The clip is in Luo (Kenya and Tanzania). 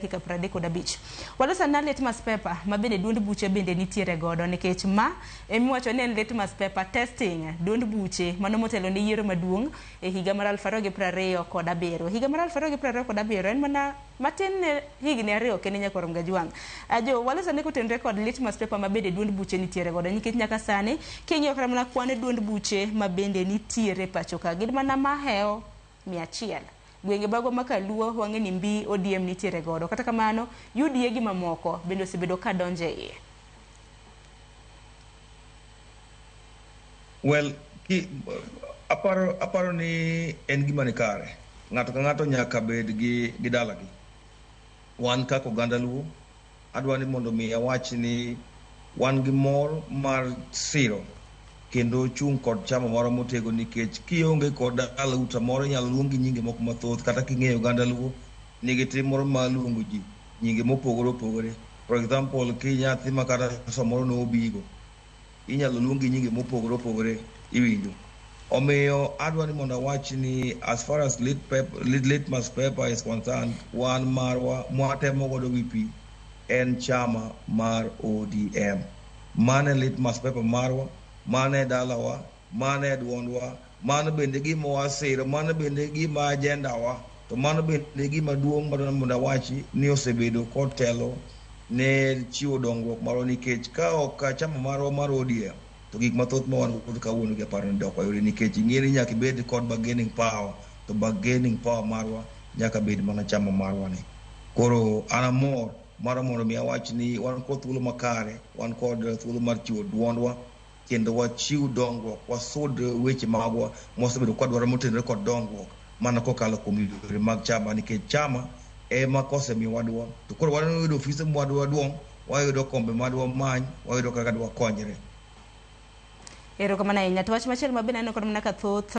dakika 35. Waloso na litmus paper ma bende duond buche bende nitiere godo nikech ma emiwacho ni en litmus paper testing duond buche mano motelo ne yiero maduong' e higa mar 2027. Higa mar 2027 en mana matin ne higni ariyo kendo nyaka rom gajwang'. Ajo waloso ne kotenre kod litmus paper ma bende duond buche nitiere godo nikech nyaka sani king'iyo kata mana kwan duond buche ma bende nitiere pacho ka gin mana maheo 100. Gwenge bago makaluo wang'e ni mbi ODM nitiere godo. Kata kamano UDA gi mamoko bende osebedo ka donje iye. Well, aparo ni en gima ni kare. Ng'ato ka ng'ato nyaka bed gi dalagi. Wan kaka oganda luo, adwa ni mondo mi awach ni wan gi mor mar siro kendo chung kod chama moro motego nikech kionge kod aluta moro nyalo luongi nyinge moko mathoth kata king'eyo oganda luo nigi tim moro ma luongo ji nyinge mopogore opogore. For example, kinyathi ma kata samoro no obigo inyalo luongi nyinge mopogore opogore iwinjo. Omiyo adwa ni mondo awach ni as far as litmus paper is concerned, wan marwa mwatemo godo wipi en chama mar ODM. Mane litmus paper marwa, mane dalawa, mane duondwa, mane bende gima wasiro, mane bende gima agenda wa, to mane bende gima duong' mondo awachi ni osebedo kotelo ne chiwo dongruok maro nikech ka ok chama marwa mar ODM to gik mathoth ma wan godo kawuono gi aparo ni dok wayudo nikech ing'eni nyaka ibed kod bargaining power, to bargaining power marwa nyaka bed mana chama marwa ni. Koro an amor mar mondo mi awach ni wan kod thuolo makare, wan kod thuolo mar chiwo duondwa kendo wachiw dongruok, wasud weche magwa mosebedo kwadwaro motenore kod dongruok mana kokalo kuom yore mag chama nikech chama ema kosemiyowa duong'. To koro wan yudo ofise mwadwa duong', wayudo kombe madwa many, wayudo kaka dwa konyre. Erokamano ahinya. To wach machielo ma bende aneno kod mana ka thoth